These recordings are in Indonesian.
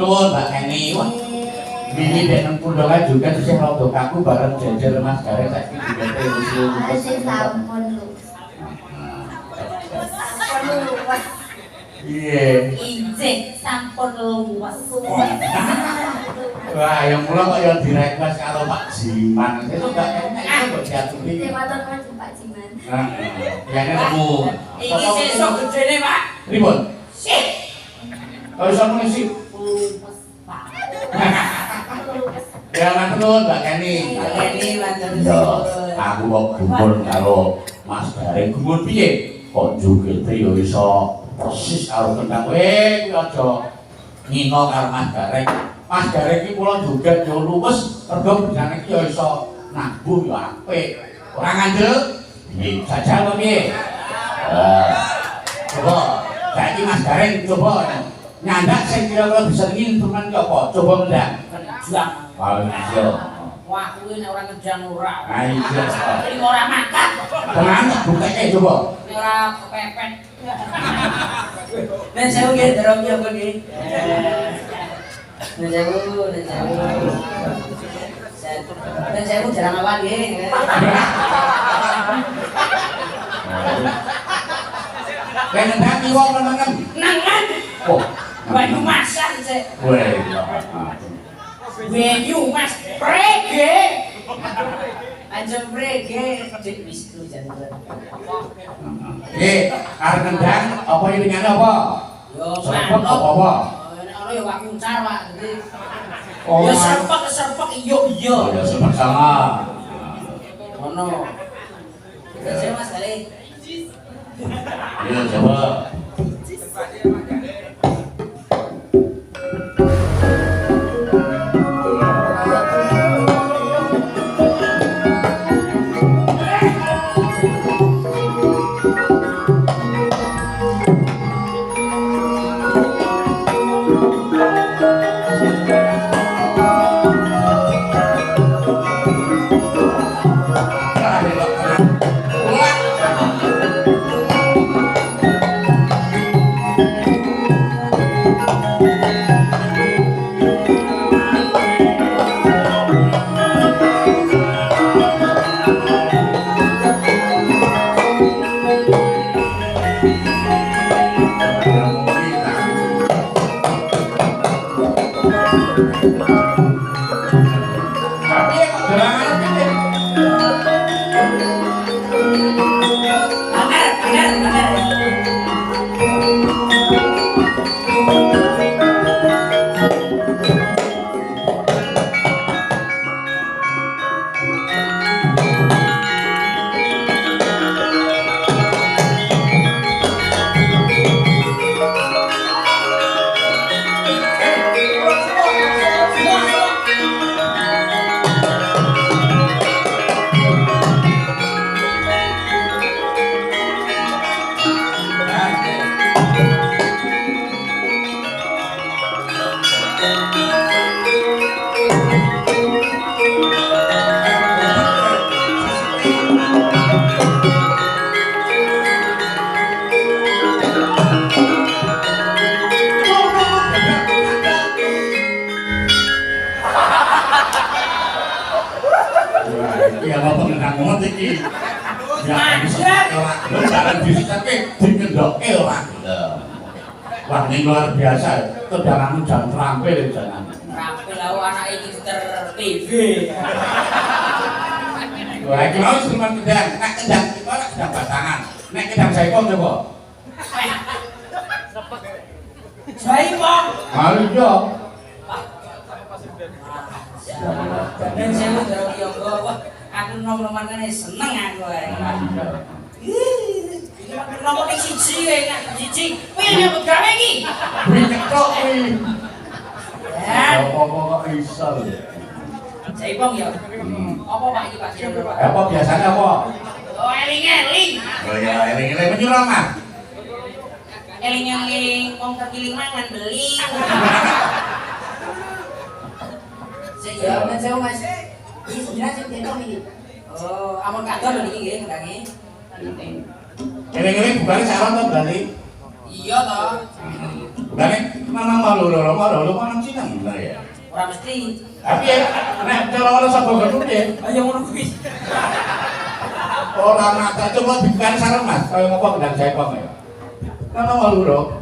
nuwun Mbak Keni. Wah. Ini dek nang Pundokan juga sing rada kaku bareng jejer Mas Gareng saiki digete wis luwes. Sampun lu. Iya. Injih sampun luwes. Wah, yang kula kok ya direkwes karo Pak Jiman. Itu gak enak kok diaturi. Dewaton maju Pak Jiman. Heeh. Ya ketemu. Iki sesuk gedene, Pak. Pripun? Sip. Kok iso mengisi? Luwes, Pak. Ya matur Mbak Keni. Mbak Keni matur Ya, nuwun. aku kok gumun karo Mas Gareng. Gumun piye? Kok jugete ya iso persis karo kendang. Kuwi aja ngino karo Mas Gareng. Mas Gareng iki kula joget yo luwes, mergo bidane iki yo iso nabuh yo apik. Ora ngandel? Nggih, saja to piye? Coba saiki Mas Gareng coba nyandak sing kira-kira bisa instrumen ki apa? Coba ngendang. Juang. Paling iso. Wah, kuwi nek ora ngejang ora. Ah iya. Iki ora makan. Tenang tak bukteke coba. Ora kepepet. Nek sewu nggih derong yo nggih. Nek sewu. Nek sewu jarang awan nggih. Nek ngendang ki wong nengen. Nangan. Oh. Banyu masan sik. Weh. Banyu mas prege. Anjir prege dik Wisnu jangan. Arep ngendang apa ilingane apa? Yo Serpek mantap. apa? Nek ono yo wak kuncar Pak. Jadi Oh. yo serpek iyo. Ya sama-sama. Ono. Saya Mas kali. Ya coba. Ya apa ngendang ngono iki. Ya ora jalan disake dikendoke ora. Wah ini luar biasa. Tendanganmu jam terampil jangan. Terampil aku anak iki ter TV. Wah iki mau instrumen kendang. Nek kendang kita nek kendang batangan. Nek kendang jaipong coba. Jaipong. Ayo yo. Dan saya mau dorong yoga, wah aku nomor kan seneng aku nomor ini siji kan, siji wih nyebut gawe ini Wih ketok wih ya apa-apa iso Jaipong ya? Apa Pak ini Pak? apa biasanya apa? Oh eling-eling Oh ya eling-eling menyurangan eling-eling wong kepiling mangan beli ya, kan saya Mas. Ini sebenarnya sing tentu iki. Oh, amun kadon lho iki nggih ngendange. Eling-eling bukane saron to berarti? Iya toh. Bukane Mana loro mana cinang bener ya. Ora mesti. Tapi nek cara ana sapa gedung ya. Ayo ngono kuwi. Ora mata coba dibukan sareng Mas, kaya ngopo gendang jaipong ya. Mana loro.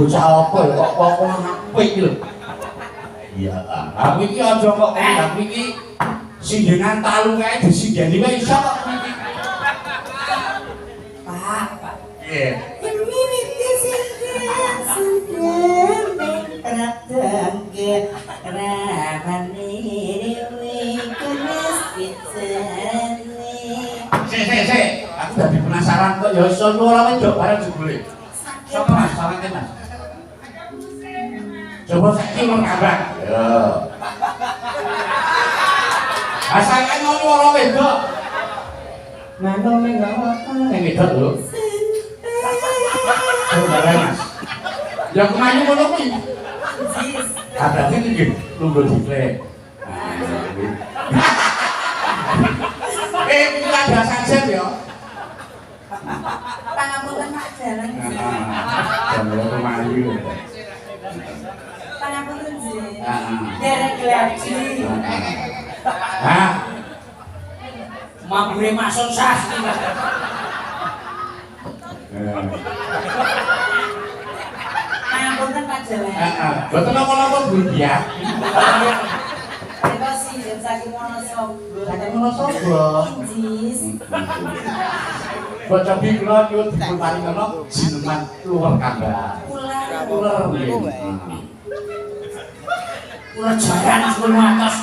bocah apa ya kok apik lho. Iya, aku iki aja kok aku iki sindengan talu kae disindeni wae iso kok iki. Pak. Iya. Sik, aku dadi penasaran kok ya iso ora wedok bareng jebule. Sopo Mas, sampe Mas. Coba saiki mun kabar. Ya. Asalkan ngono ora wedok. Nano ning apa? Ning wedok lho. Coba Mas. Ya kemayu ngono kuwi. Berarti iki lungguh diklek. Bukan bahasa Jen ya. jalan. Jambul Rumayu. Pangapunten, Ji. Derek Glarji. Hah? Mabure mason sasmi. Pangapunten Pak Jalan. Boten napa-napa Bu ya. Kita sih jen saking Wonosobo. Saking Wonosobo. Injis. Bocah iki kula nyuwun dipun paringono jineman luwar kambang. Ular nggih. Ular jaran sebelum atas.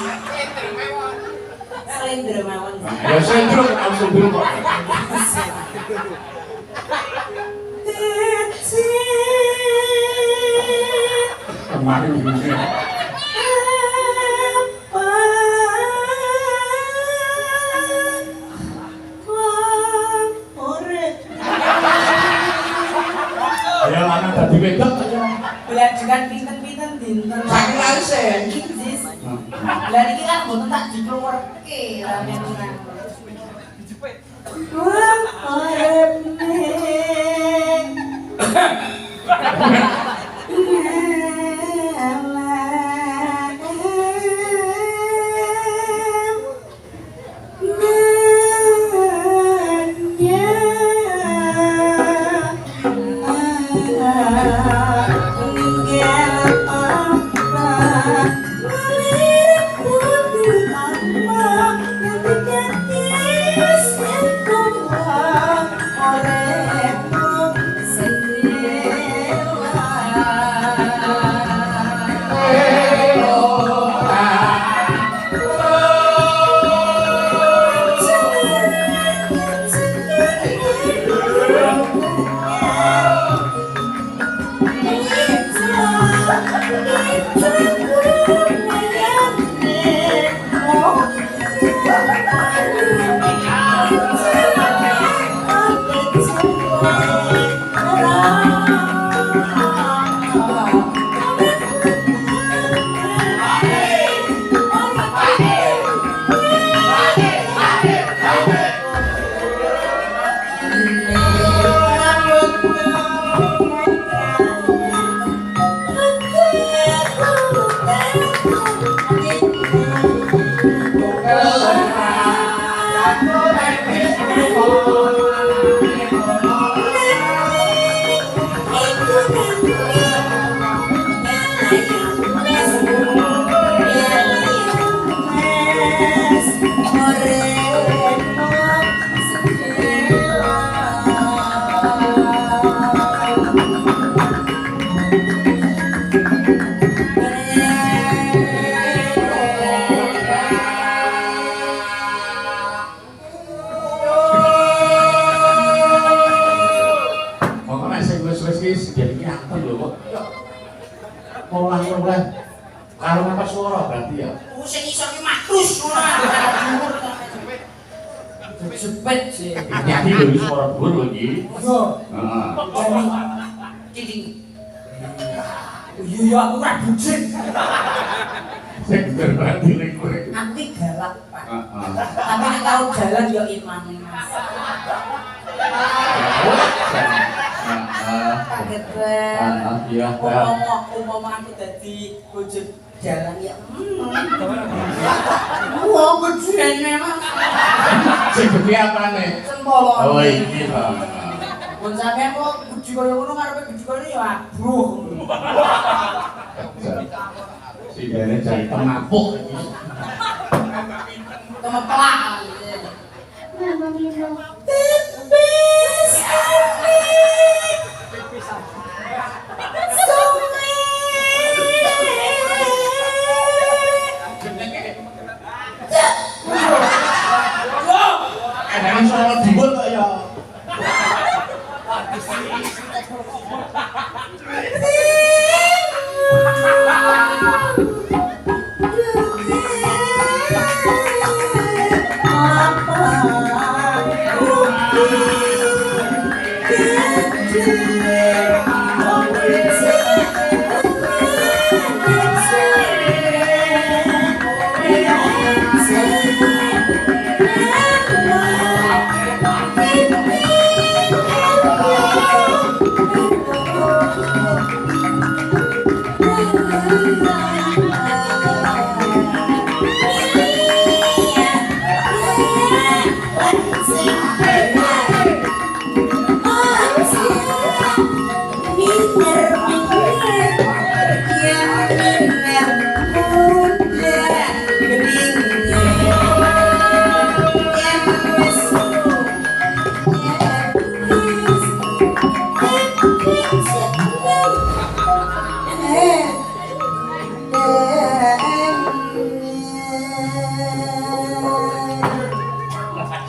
Slendro mawon. Ya sendro langsung dulu kok. Kemarin ini. Ya mana tadi wedok aja. Belajengan pinten-pinten dinten. Saking larsen. Injis. Lah niki kan mboten tak dikeluarke ramen nang. Kalau apa suara berarti ya? Sing iso ki makrus ora. Jepet sih. Hati-hati lho iki suara dhuwur lho iki. Yo. Heeh. Cing. Iya aku ora bucin. Sing bener banget ning kowe. Nanti galak, Pak. Heeh. Tapi nek karo jalan yo imam Mas. Kaget banget. Iya, Umpama aku dadi bojo jalan ya. Wah, gedene Mas. Sing gede apane? Sempolone. Oh iki to. Pun sampean kok budi kaya ngono ngarepe budi kaya ya abruh. Si dene jari temapuk iki. Temeplak. Ada suara dibuat kok ya.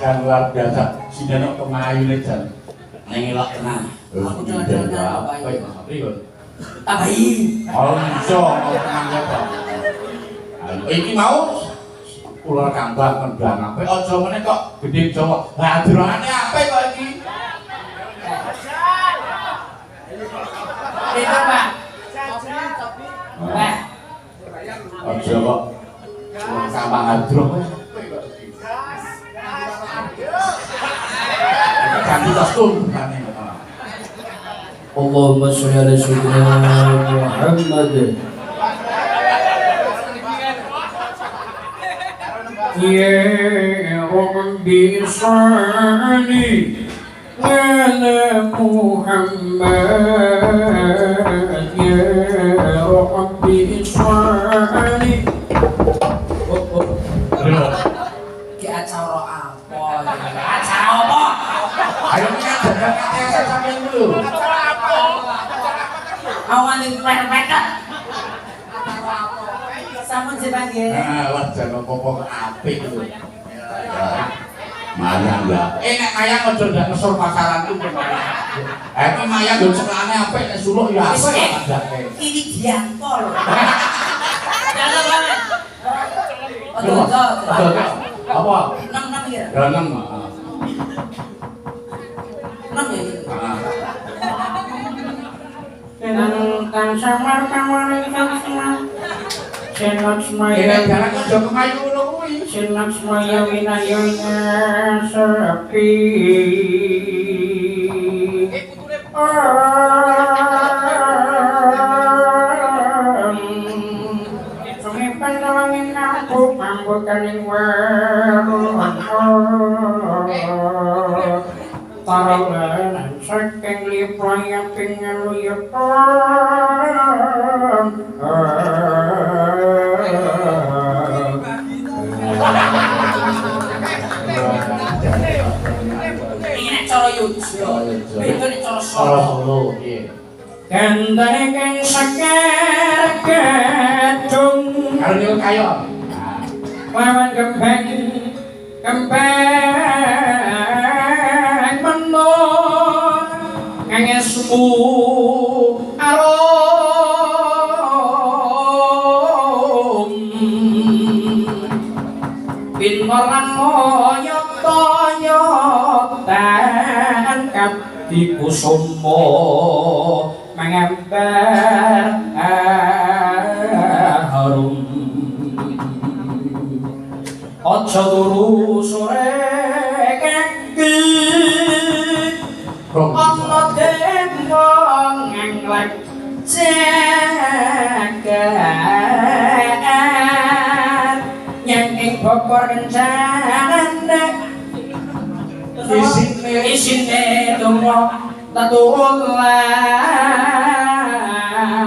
jan luar biasa. Sinten kok kemayune jan. Ning elok tenan. Aku Sinten dengar apa apa iki pripun? Tabai. Oh iso tenang ya Pak. Iki mau ular kambang kendang apik aja meneh kok gedhe Jawa. Lah drongane apik kok iki. Itu Pak. Pak. Aja kok ular kambang hadrong. Ganti kostum kan. Allahumma sholli ala sayyidina Muhammad. Ya Rabbi sholli ala Muhammad. Ya Rabbi sholli. Ki acara apa? Acara apa? Ayo kita jaga sampeyan dulu. Awan ning perpeket. Sampun sebagai. Wah jan opo-opo apik itu. Mayang ya. Nek mayang aja ndak ngesur pasaran itu. Iki mayang yo ceklane apik nek suluk ya apik adake. Ini Dianto lho. Jangan banget. Apa? 6 ya. Ya 6. 6 ya. Tentang samar kamaring sama Senat semaya Jangan aja kemayu ngono kuwi. Senat semaya winayanya sepi Semipan langit aku pambukaning weruhan Taralan saking lipraya pingin luyutan Ini nek cara Yogya. Itu nek cara Solo Solo. Solo piye? Kandane kang sakar gedung Karo niku kayo. lawan kembang menur kangesmu arum pinmoran moyot-toyotan kabdi kusuma mengembar harum aja turu sore kaki ana dembong nglek jagat yang ing bokor kencana isine donga tatulan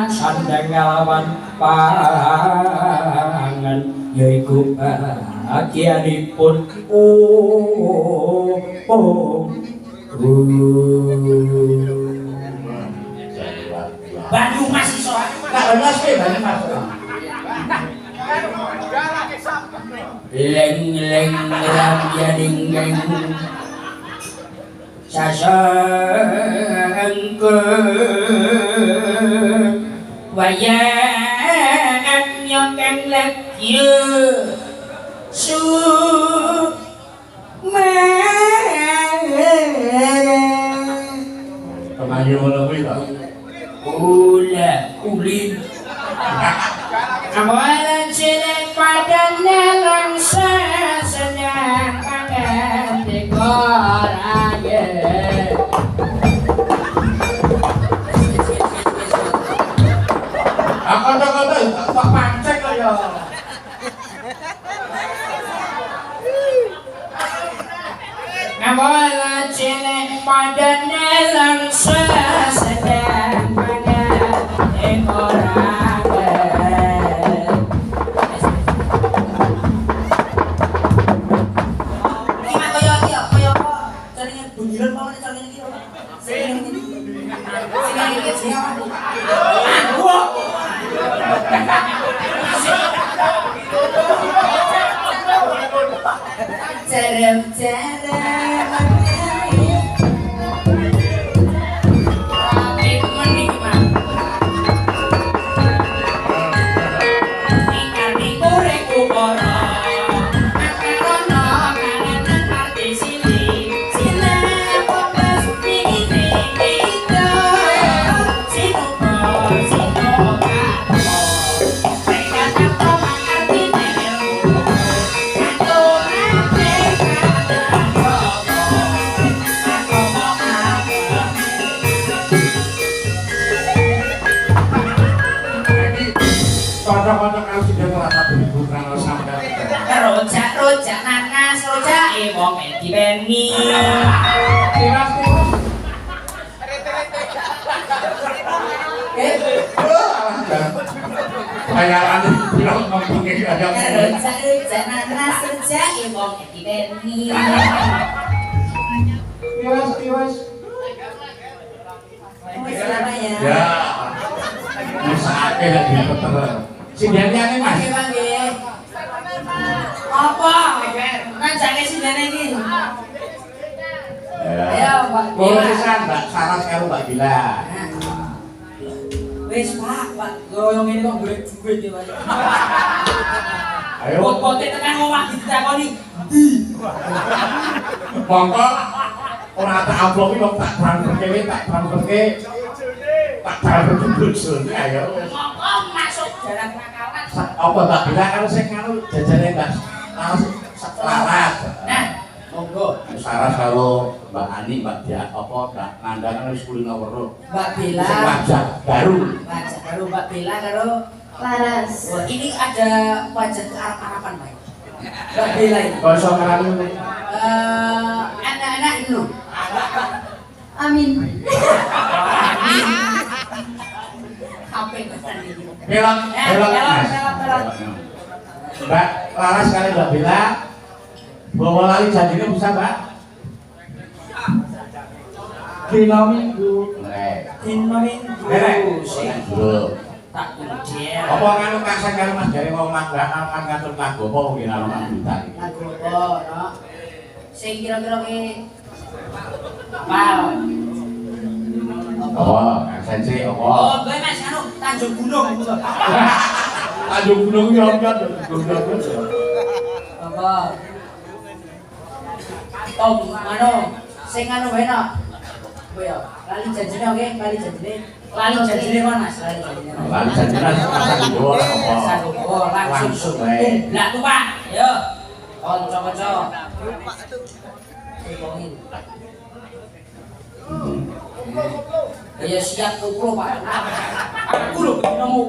sandang lawan pangan yaiku bahagianipun Banyumas iso. Banyumas piye Banyumas? leng ramyaning sasangke wayang nyokeng lekye su Kemayu ngono kuwi to. ulin amalan cilik padane langsa senang pangan dekoranye Kata-kata tak pancek kok ya. amalan cilik padane langsa senang pangan dekoranye Iki mek kaya iki ya, kaya apa? Jaringan bunjulan apa nek jaringan iki? Sing iki sing apa? Kocok-kocok karo sing terasa beribu karo sampeyan. Rojak nanas, rojak wong dipeni. Tiwas. Bayaran piro ngomong iki aja. Rojak nanas, rojak wong dipeni. Tiwas. Ya. Ya. Mesake lek dipeter. Sindene Mas. Apa? Ngancake sindene iki. Ya. Kulo pisan Mbak Saras karo Mbak Bila. Wis Pak, goyong ini kok golek duit ya Pak. Ayo. Pote tekan omah ditakoni. Monggo ora tak amplop iki tak transferke tak bojone ayo. Monggo masuk jalan nakalan. Apa Mbak Bila karo sing karo jajane Mbak Saras. Nah, monggo. Saras karo Mbak Ani, Mbak Dia apa Mbak Nanda kan wis kulino weruh. Mbak Bella. Sing wajah baru. Wajah baru Mbak Bella karo Laras. wah, ini ada wajah kearep-arepan Pak. Mbak Bella ini. Kok iso ngarani Anak-anak lu. Amin. Apa yang pesan ini? belok Mas. Belok. Mbak Laras kali Mbak Bella bawa lali janjine bisa Mbak? Dino Minggu. Dino Minggu. Tak kuncian. Apa nganu kasar karo Mas Jare mau manggaan ngatur lagu apa mungkin ana Mas Bintang. Lagu apa, no? Sing kira-kira ki apal. Apa? Sense apa? Oh, gue Mas anu Tanjung Gunung. Tanjung Gunung yo kan. Apa? Tom, anu, sing anu wae no. Apa ya? Lali janjine oke, lali janjine. Lali janjine kon Mas, lali janjine. Lali janjine rasa diwo apa? Oh, langsung wae. Lah tuh Pak, yo. Kanca-kanca. Ngomongin. Ya siap kumpul Pak. Aku lho nemu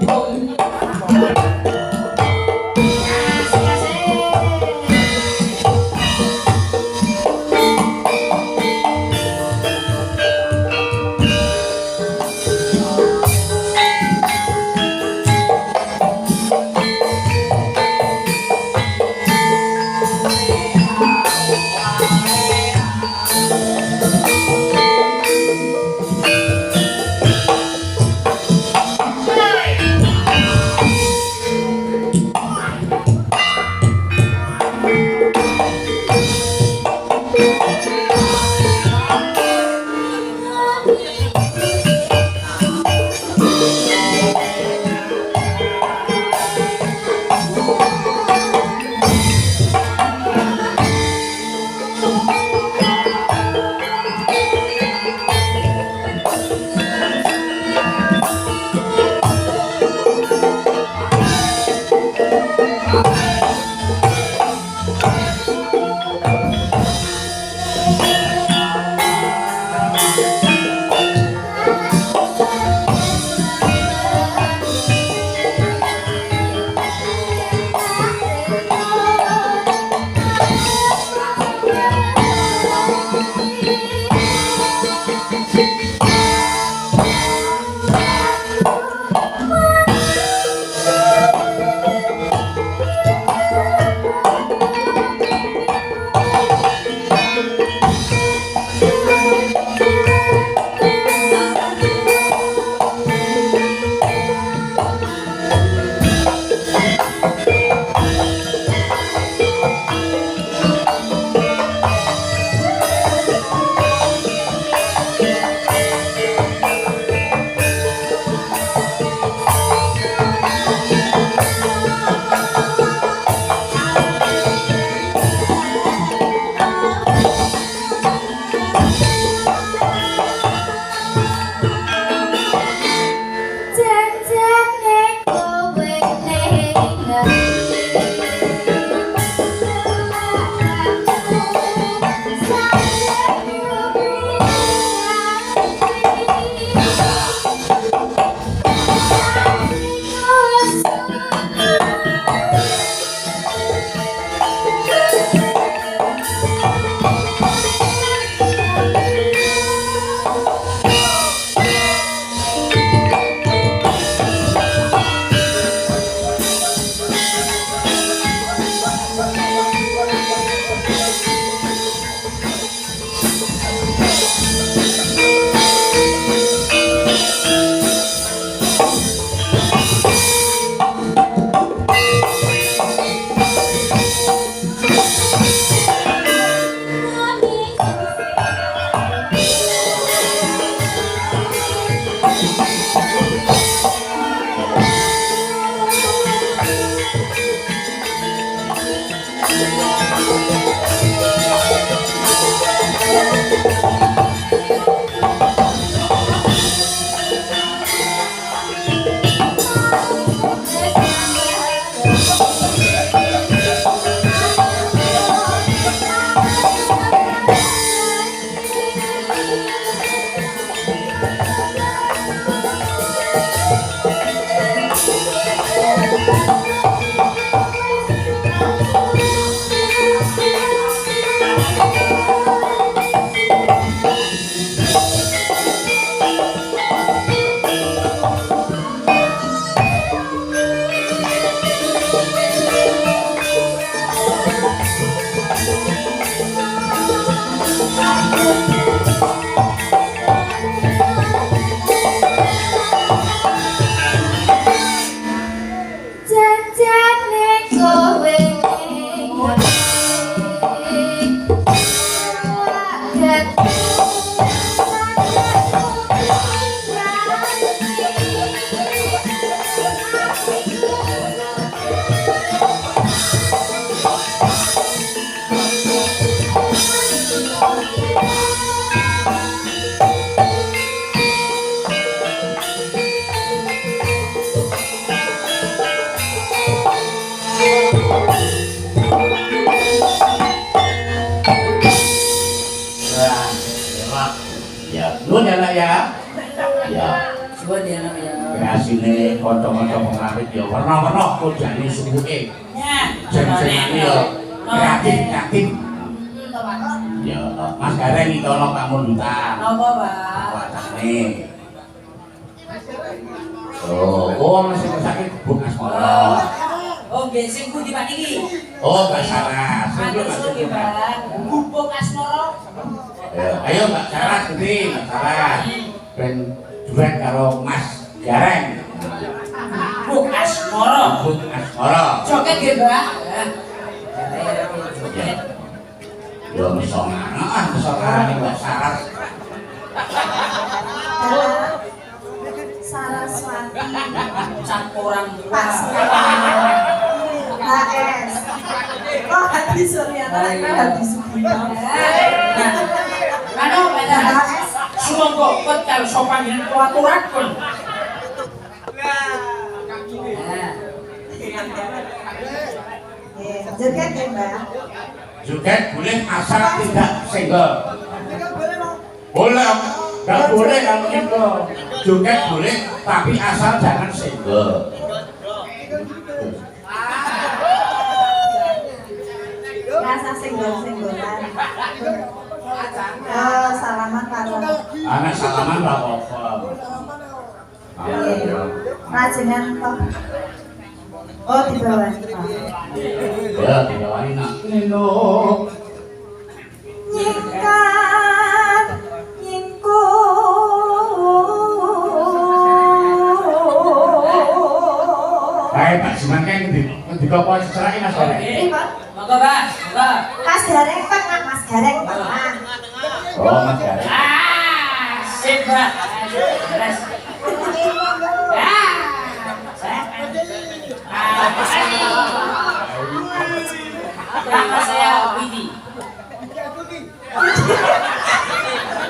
Suwun ya nak ya. Ya. Suwun ya nak ya. Kreasine kanca-kanca pengrapit ya warna-warna kojane suwuke. Jeneng-jenenge ya kreatif. Ya, Mas Gareng ngitono pamundutan. Napa, Pak? Wacane. Oh, masih sakit Bung Asmara. Oh, nggih sing pundi Pak niki? Oh, Mbak Saras. Matur suwun nggih, Pak. Bubuk Asmara. Ya, ayo Mbak Saras gede, Mbak Saras. Ben duet karo Mas Gareng. Bubuk Asmara. Bung Asmara. Joget nggih, Mbak. Ya mesona ning Mbak Saras. Saraswati Campuran Pas HS oh Hadi Suryana Hadi Sugino Kano HS sumangga kecal sopan yen kuaturaken. Joget ya Mbak Joget boleh asal tidak single. Boleh, nggak boleh kalau itu. Joget boleh, tapi asal jangan single. rasa singgol-singgolan oh salaman karo Anak salaman nggak apa-apa. rajengan toh oh di bawah Ya, diwali nak. Nino. nyingkat nyingku Baik, Pak Siman kan di kopoi secerah Mas Gareng. ini Pak Monggo, Pak. Monggo. Mas Gareng Tengah Mas Gareng Tengah Oh, Mas Gareng. Sip, Pak. Beres. Nama saya Widi.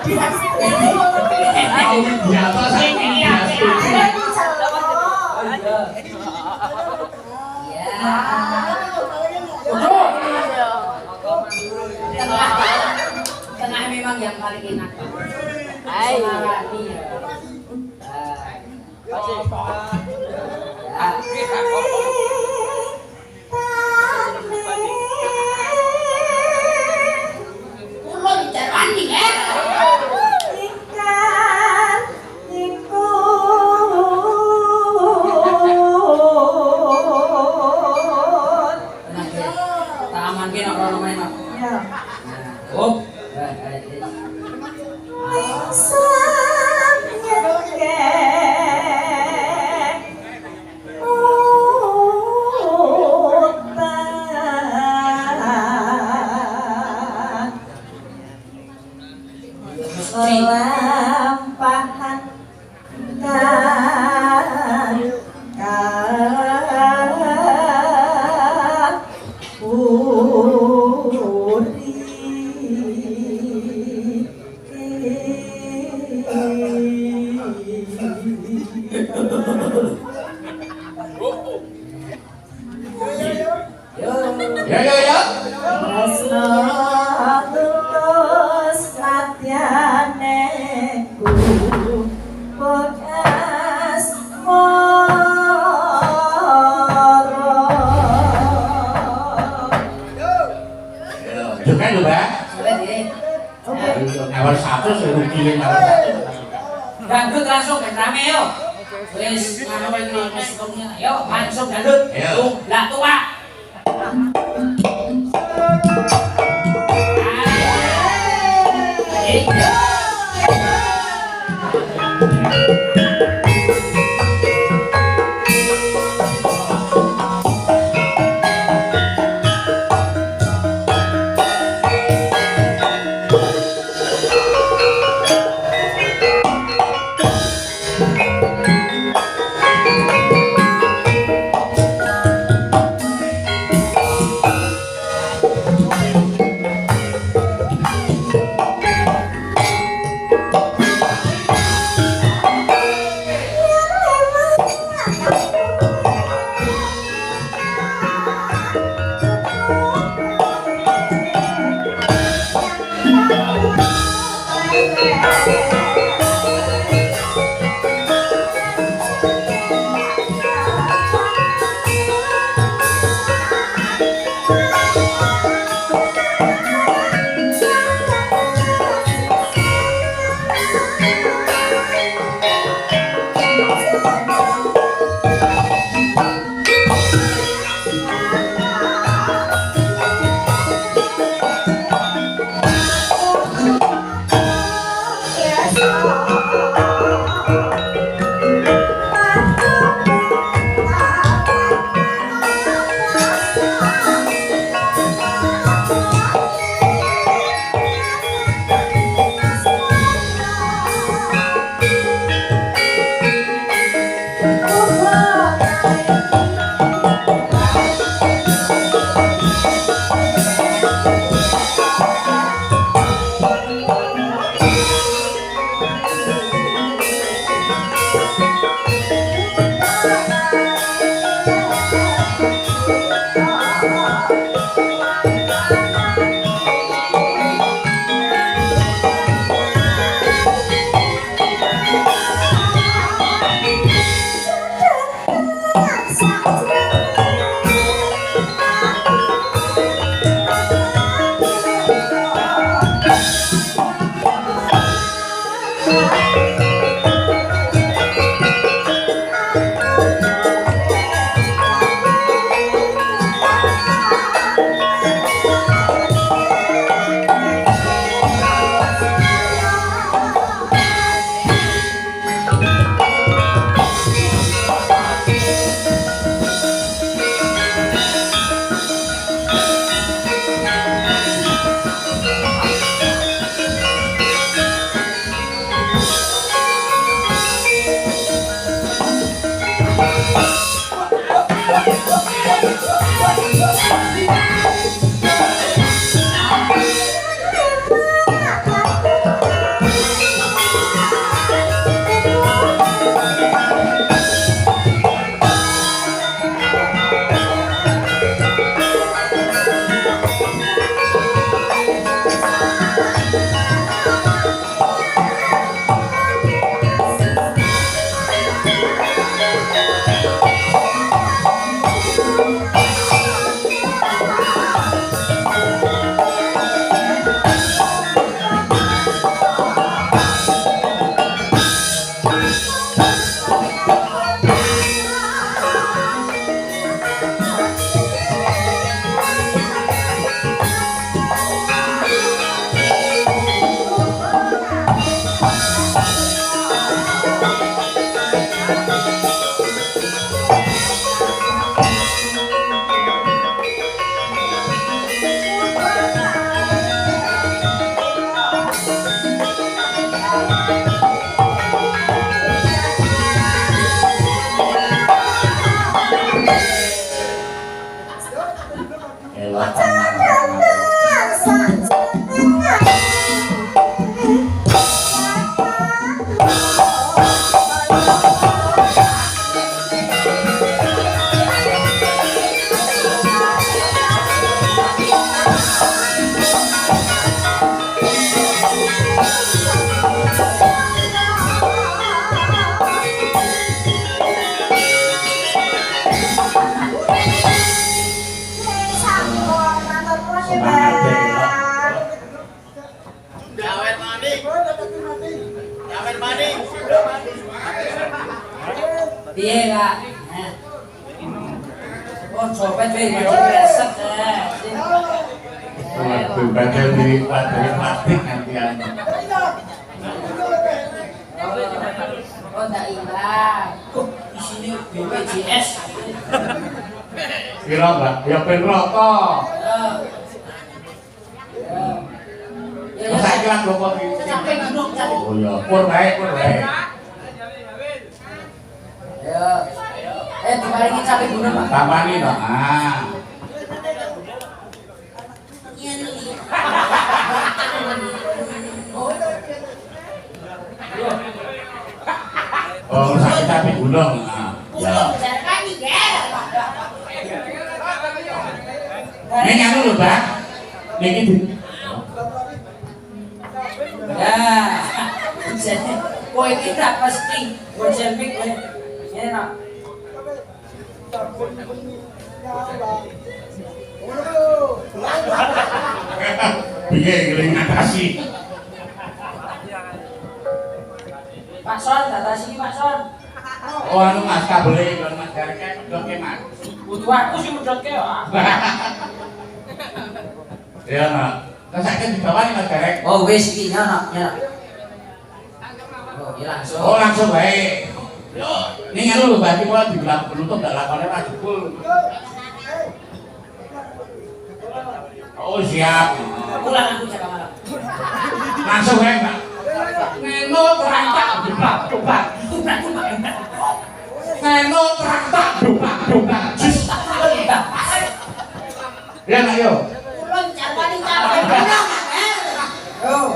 Di atas ini ya. Tengah memang yang paling enak. Lampahan Ya. Tresno tulus latyaneku bekas moro Joget lho, Mbak. oke Awal satu sing rugi awal satu. Dangdut langsung ben rame yo. Wis ngono iki wis semuanya. Yo langsung dangdut. Ayo. Lah tua. Piye, Kak? Oh, copet weh, macam resep Waduh, bagian dari plastik nantian. Oh, tak hilang. Di sini BPJS. Kira Mbak, ya ben rokok. Terus saya kira rokok iki. Sampai gunung, sampai. Oh ya, pur wae, pur wae. Ayo. Dimaringi sampai gunung, Pak. Tampani to. Ah. Oh, sakit tapi gunung. Ah. Ya. Ini anu lho, Mbak. Niki di. Ya. Jadi, kowe iki tak pasti bocel pik kowe. Ini nak. Piye ngeling ngatasi? Pak Son, datasi iki Pak Son. Oh, anu Mas kabele iki Mas gareke medhoke Mas. Butuh aku sih medhotke ya. Ya, Nak. Lah saiki digawani Mas garek. Oh, wis iki nyana. Oh, iki langsung. Oh, langsung baik. Yo, ini anu lho berarti kula dibilang penutup ndak lakone Mas Jukul. Oh, siap. Pulang aku jaga malam. Langsung wae, Mbak. Neno terancak dupak. Neno terancak dupak. Jus. Ya, Nak yo. Pulang jarwani pulang. Oh.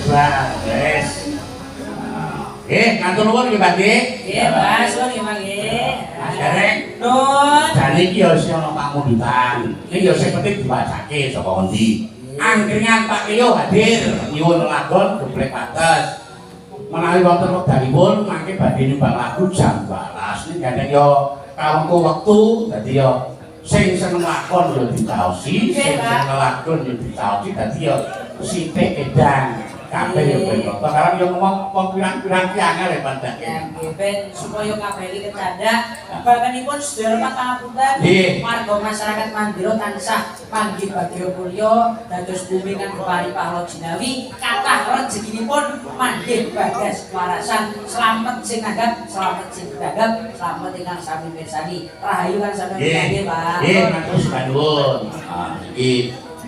Bang. Wes. Ngatur nuwun nggih, Pak nggih. Nggih, Mas, nggih, Mas nggih. Mas Gareng. Nun. Jane iki ya sing ana pamundutan. Iki ya sing penting dibacake saka endi. Angkringan Pak Leo hadir nyuwun lagon geblek pates. Menawi wonten wekdalipun mangke badhe nyumbang lagu jam 12. Ning gandeng yo kawengku wektu dadi yo sing seneng lakon yo dicaosi, sing seneng lagon yo dicaosi dadi yo sithik edang. Kabeh yo ben nonton. Karang yo ngomong pirang-pirang ki angel e pandang. Nggih, ben supaya kabeh iki kecandak. Bakanipun sedaya pangapunten warga masyarakat Mandira tansah panggih bagya mulya dados bumi kang kepari pahala jinawi kathah rezekinipun manggih bagas warasan slamet sing nanggap slamet sing gagap slamet ingkang sami mirsani rahayu kan sampeyan nggih Pak. Nggih, matur nuwun. Iki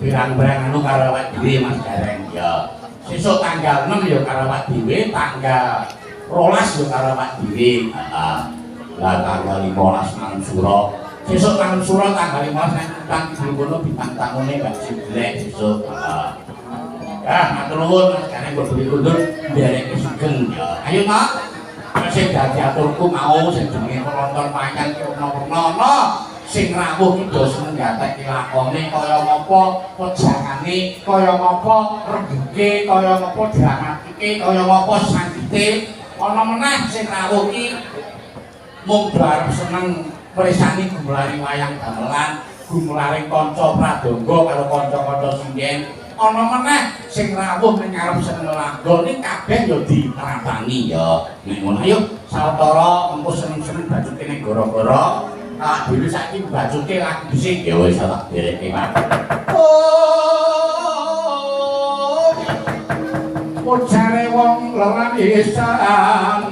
pirang-pirang anu karo awak dhewe Mas Gareng ya. Sesuk tanggal 6 ya karo awak dhewe, tanggal 12 ya karo awak dhewe. Lah tanggal 15 nang Suro. Sesuk nang Suro tanggal 15 nang Kutang Kidul kono bintang tamune Mbak Ciblek sesuk. Ya, matur nuwun Mas Gareng berdiri kundur ndereke sugeng ya. Ayo Nak. Sing dadi aturku mau sing jenenge penonton wayang ki ono-ono. Sing rawuh ki do seneng gatek lakone kaya ngapa pejangane kaya ngapa rembuke kaya ngapa dramatike kaya ngapa sanggite ana meneh sing rawuh ki mung arep seneng presani gumulari wayang gamelan gumulari kanca pradonga karo kanca-kanca singen ana meneh sing rawuh ning arep seneng lagon iki kabeh ya diratani ya nek ngono ayo sawetara engko seneng-seneng bajute ning gara-gara dhewe saiki bajute lagi dhisik ya wis tak dereke Mas. Oh, ujare wong leran isan